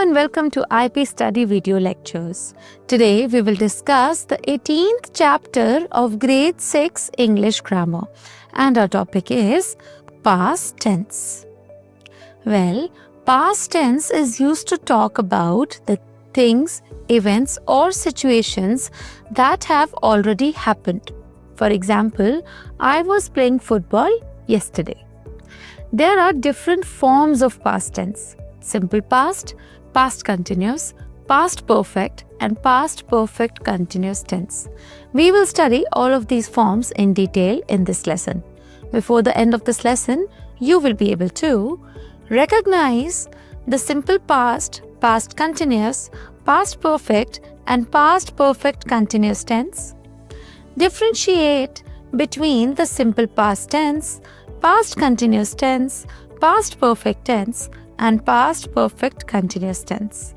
and welcome to IP Study Video Lectures. Today we will discuss the 18th chapter of Grade 6 English Grammar, and our topic is past tense. Well, past tense is used to talk about the things, events or situations that have already happened. For example, I was playing football yesterday. There are different forms of past tense: simple past, past continuous, past perfect, and past perfect continuous tense. We will study all of these forms in detail in this lesson. Before the end of this lesson, you will be able to recognize the simple past, past continuous, past perfect, and past perfect continuous tense. Differentiate between the simple past tense, past continuous tense, past perfect tense, and past perfect continuous tense.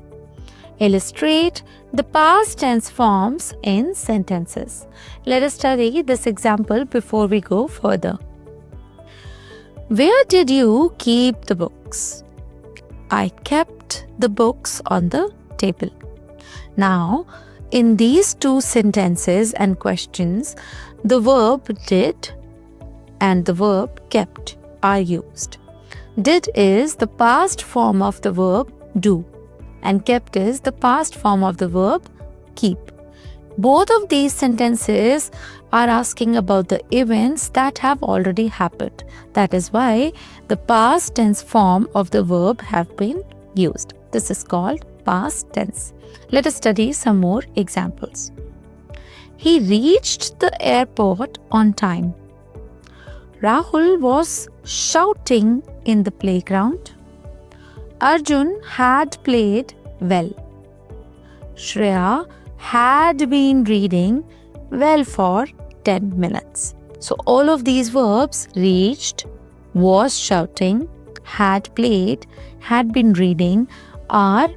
Illustrate the past tense forms in sentences. Let us study this example before we go further. Where did you keep the books? I kept the books on the table. Now, in these two sentences and questions, the verb did and the verb kept are used. Did is the past form of the verb do, and kept is the past form of the verb keep. Both of these sentences are asking about the events that have already happened. That is why the past tense form of the verb have been used. This is called past tense. Let us study some more examples. He reached the airport on time. Rahul was shouting in the playground. Arjun had played well. Shreya had been reading well for 10 minutes. So all of these verbs, reached, was shouting, had played, had been reading, are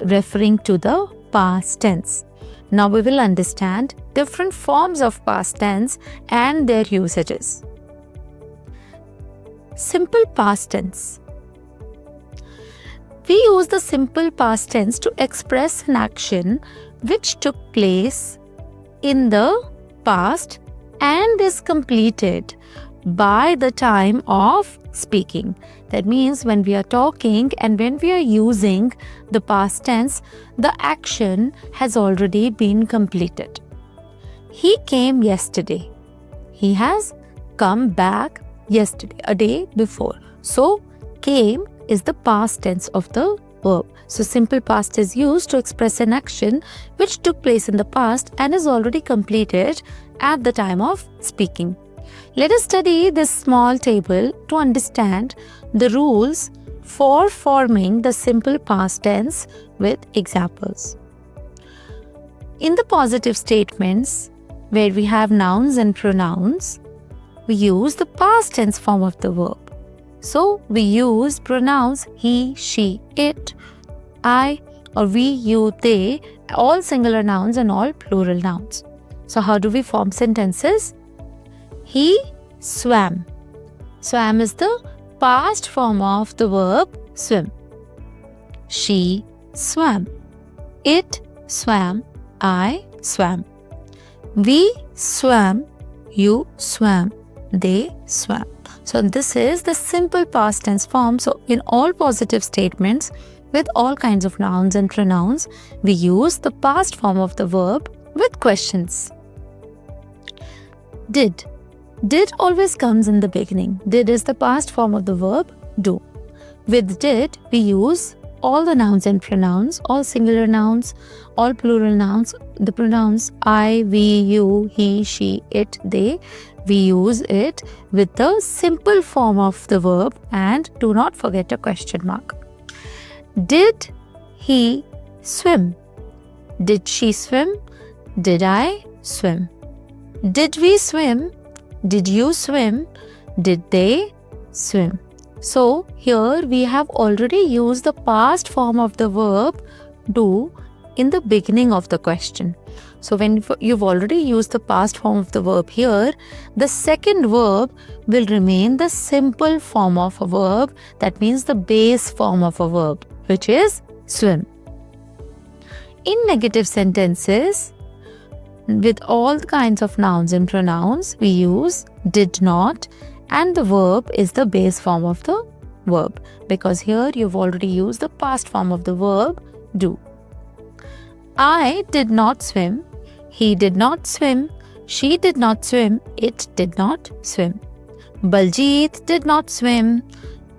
referring to the past tense. Now we will understand different forms of past tense and their usages. Simple past tense. We use the simple past tense to express an action which took place in the past and is completed by the time of speaking. That means when we are talking and when we are using the past tense, the action has already been completed. He came yesterday. He has come back yesterday, a day before. So, came is the past tense of the verb. So, simple past is used to express an action which took place in the past and is already completed at the time of speaking. Let us study this small table to understand the rules for forming the simple past tense with examples. In the positive statements, where we have nouns and pronouns, we use the past tense form of the verb. So, we use pronouns he, she, it, I, or we, you, they, all singular nouns and all plural nouns. So, how do we form sentences? He swam. Swam is the past form of the verb swim. She swam. It swam. I swam. We swam. You swam. They swam. So this is the simple past tense form. So in all positive statements with all kinds of nouns and pronouns, we use the past form of the verb with questions. Did. Did always comes in the beginning. Did is the past form of the verb do. With did, we use all the nouns and pronouns, all singular nouns, all plural nouns, the pronouns I, we, you, he, she, it, they. We use it with the simple form of the verb, and do not forget a question mark. Did he swim? Did she swim? Did I swim? Did we swim? Did you swim? Did they swim? So here we have already used the past form of the verb do in the beginning of the question. So when you've already used the past form of the verb here, the second verb will remain the simple form of a verb. That means the base form of a verb, which is swim. In negative sentences, with all kinds of nouns and pronouns, we use did not, and the verb is the base form of the verb, because here you've already used the past form of the verb do. I did not swim, he did not swim, she did not swim, it did not swim. Baljit did not swim,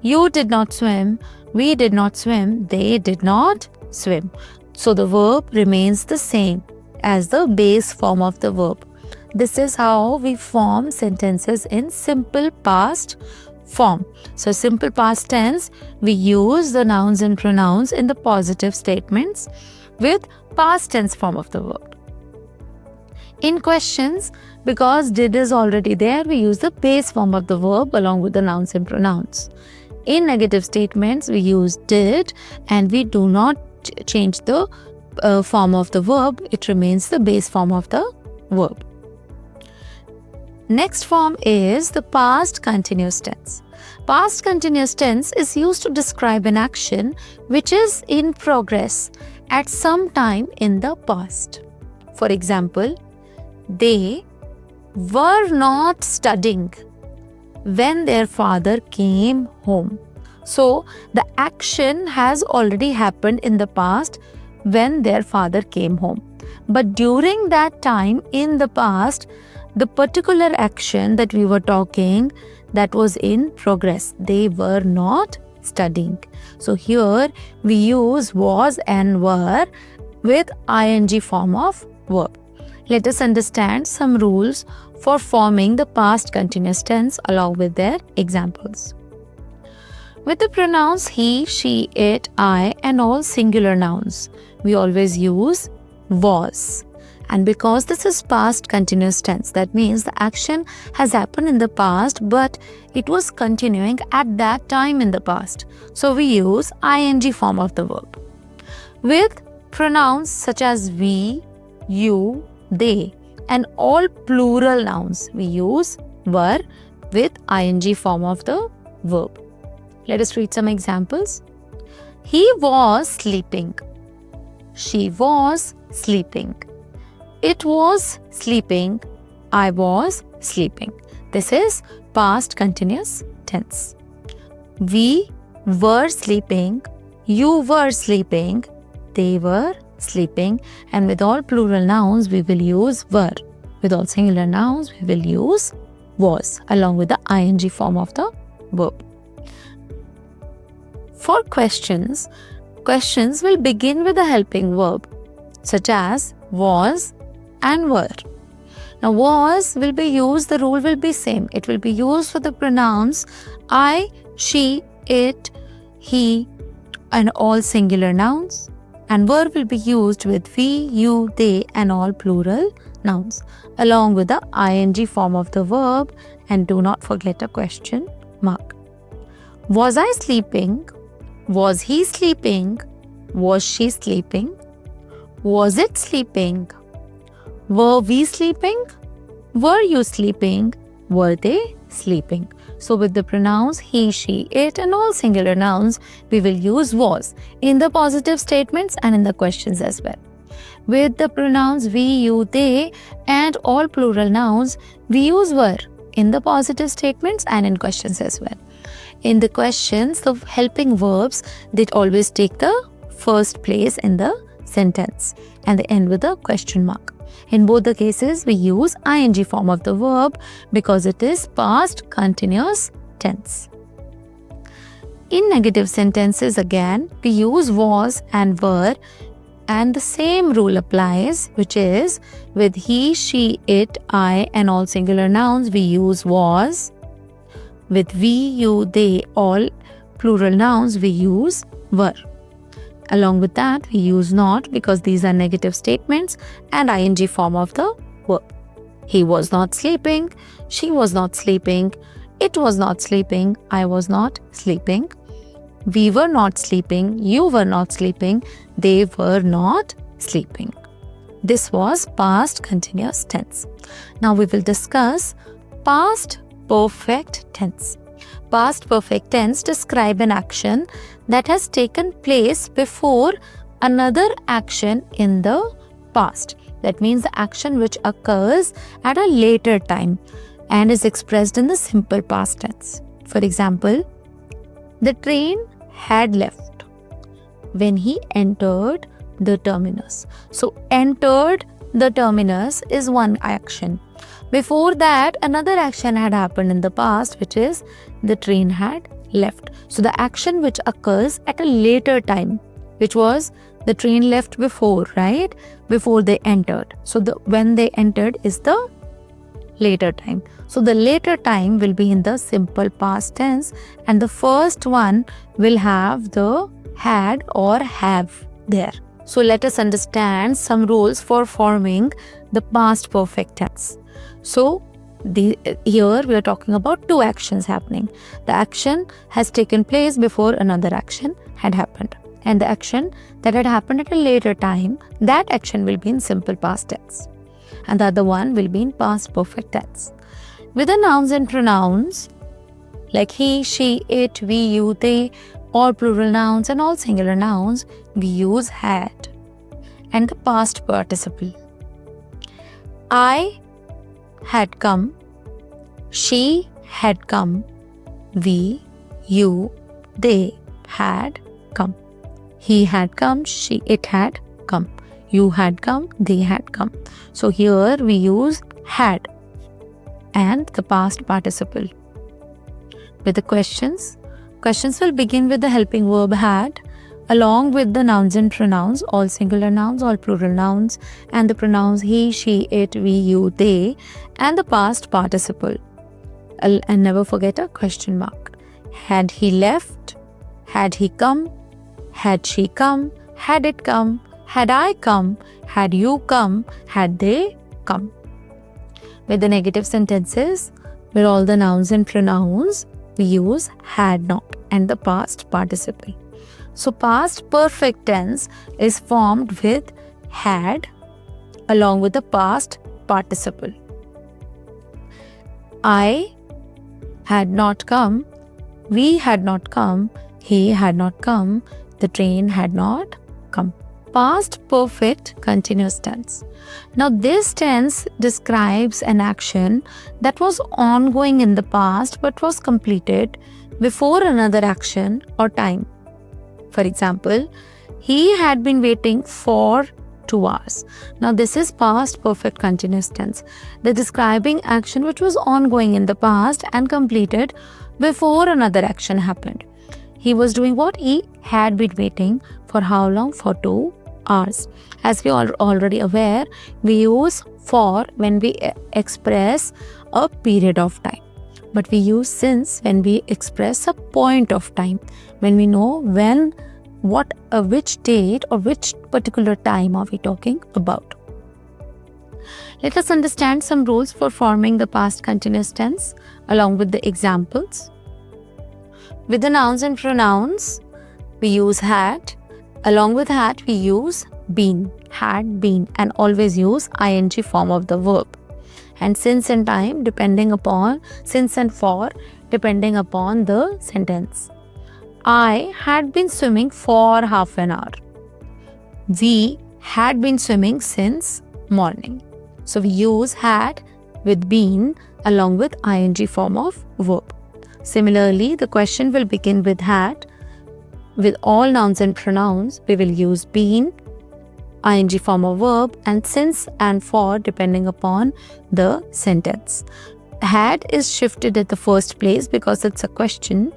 you did not swim, we did not swim, they did not swim. So the verb remains the same as the base form of the verb. This is how we form sentences in simple past form. So simple past tense, we use the nouns and pronouns in the positive statements with past tense form of the verb. In questions, because did is already there, we use the base form of the verb along with the nouns and pronouns. In negative statements, we use did and we do not change the form of the verb. It remains the base form of the verb. Next form is the past continuous tense. Past continuous tense is used to describe an action which is in progress at some time in the past. For example, they were not studying when their father came home. So, the action has already happened in the past when their father came home. But during that time in the past, the particular action that we were talking, that was in progress. They were not studying. So, here we use was and were with ing form of verb. Let us understand some rules for forming the past continuous tense along with their examples. With the pronouns he, she, it, I and all singular nouns, we always use was. And because this is past continuous tense, that means the action has happened in the past but it was continuing at that time in the past. So we use ing form of the verb. With pronouns such as we, you, they and all plural nouns, we use were with ing form of the verb. Let us read some examples. He was sleeping. She was sleeping. It was sleeping. I was sleeping. This is past continuous tense. We were sleeping. You were sleeping. They were sleeping. And with all plural nouns, we will use were. With all singular nouns, we will use was along with the ing form of the verb. For questions will begin with a helping verb such as was and were. Now was will be used, the rule will be same. It will be used for the pronouns I, she, it, he and all singular nouns, and were will be used with we, you, they and all plural nouns along with the ing form of the verb, and do not forget a question mark. Was I sleeping? Was he sleeping? Was she sleeping? Was it sleeping? Were we sleeping? Were you sleeping? Were they sleeping? So with the pronouns he, she, it and all singular nouns, we will use was in the positive statements and in the questions as well. With the pronouns we, you, they and all plural nouns, we use were in the positive statements and in questions as well. In the questions, the helping verbs, they always take the first place in the sentence and they end with a question mark. In both the cases, we use ing form of the verb because it is past continuous tense. In negative sentences again, we use was and were, and the same rule applies, which is with he, she, it, I and all singular nouns, we use was. With we, you, they, all plural nouns, we use were. Along with that, we use not because these are negative statements and ing form of the verb. He was not sleeping, she was not sleeping, it was not sleeping, I was not sleeping. We were not sleeping, you were not sleeping, they were not sleeping. This was past continuous tense. Now we will discuss past perfect tense. past perfect tense describe an action that has taken place before another action in the past. That means the action which occurs at a later time and is expressed in the simple past tense. For example, the train had left when he entered the terminus. So, entered the terminus is one action. Before that, another action had happened in the past, which is the train had left. So, the action which occurs at a later time, which was the train left before, right? Before they entered. So, when they entered is the later time. So, the later time will be in the simple past tense, and the first one will have the had or have there. So, let us understand some rules for forming the past perfect tense. So, here we are talking about two actions happening. The action has taken place before another action had happened. And the action that had happened at a later time, that action will be in simple past tense. And the other one will be in past perfect tense. With the nouns and pronouns, like he, she, it, we, you, they, all plural nouns and all singular nouns, we use had and the past participle. I had come, she had come, we, you, they had come. He had come, it had come. You had come, they had come. So here we use had and the past participle. With the questions will begin with the helping verb had along with the nouns and pronouns, all singular nouns, all plural nouns, and the pronouns he, she, it, we, you, they, and the past participle. And never forget a question mark. Had he left? Had he come? Had she come? Had it come? Had I come? Had you come? Had they come? With the negative sentences, with all the nouns and pronouns, we use had not and the past participle. So, past perfect tense is formed with had along with the past participle. I had not come, we had not come, he had not come, the train had not come. Past perfect continuous tense. Now, this tense describes an action that was ongoing in the past but was completed before another action or time. For example, he had been waiting for 2 hours. Now, this is past perfect continuous tense. The describing action which was ongoing in the past and completed before another action happened. He was doing what? He had been waiting for how long? For 2 hours. As we are already aware, we use for when we express a period of time. But we use since when we express a point of time, when we know when, which date or which particular time are we talking about. Let us understand some rules for forming the past continuous tense along with the examples. With the nouns and pronouns, we use had. Along with had, we use been, had been, and always use ing form of the verb. And since and time depending upon, since and for depending upon the sentence. I had been swimming for half an hour. We had been swimming since morning. So we use had with been along with ing form of verb. Similarly, the question will begin with had. With all nouns and pronouns, we will use been, ing form of verb, and since and for depending upon the sentence. Had is shifted at the first place because it's a question.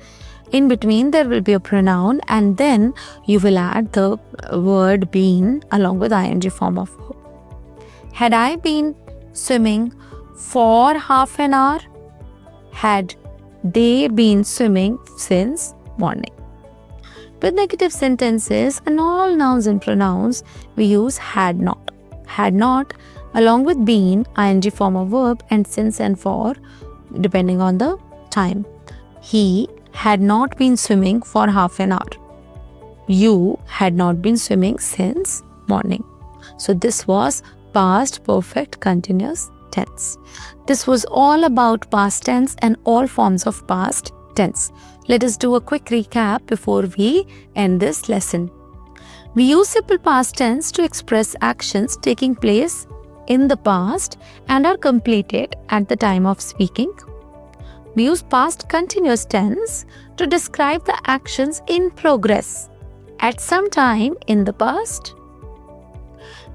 In between, there will be a pronoun, and then you will add the word been along with ing form of verb. Had I been swimming for half an hour? Had they been swimming since morning? With negative sentences and all nouns and pronouns, we use had not. Had not along with been, ing form of verb, and since and for depending on the time. He had not been swimming for half an hour. You had not been swimming since morning. So this was past perfect continuous tense. This was all about past tense and all forms of past tense. Let us do a quick recap before we end this lesson. We use simple past tense to express actions taking place in the past and are completed at the time of speaking. We use past continuous tense to describe the actions in progress at some time in the past.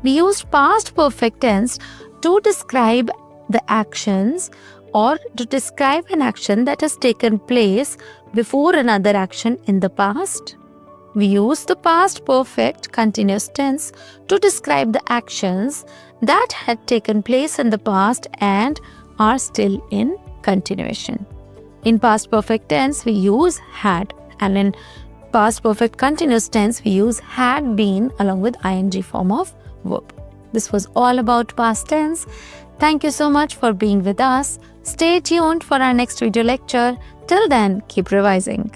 We use past perfect tense to describe the actions or to describe an action that has taken place before another action in the past. We use the past perfect continuous tense to describe the actions that had taken place in the past and are still in continuation. In past perfect tense, we use had, and in past perfect continuous tense, we use had been along with ing form of verb. This was all about past tense. Thank you so much for being with us. Stay tuned for our next video lecture. Till then, keep revising.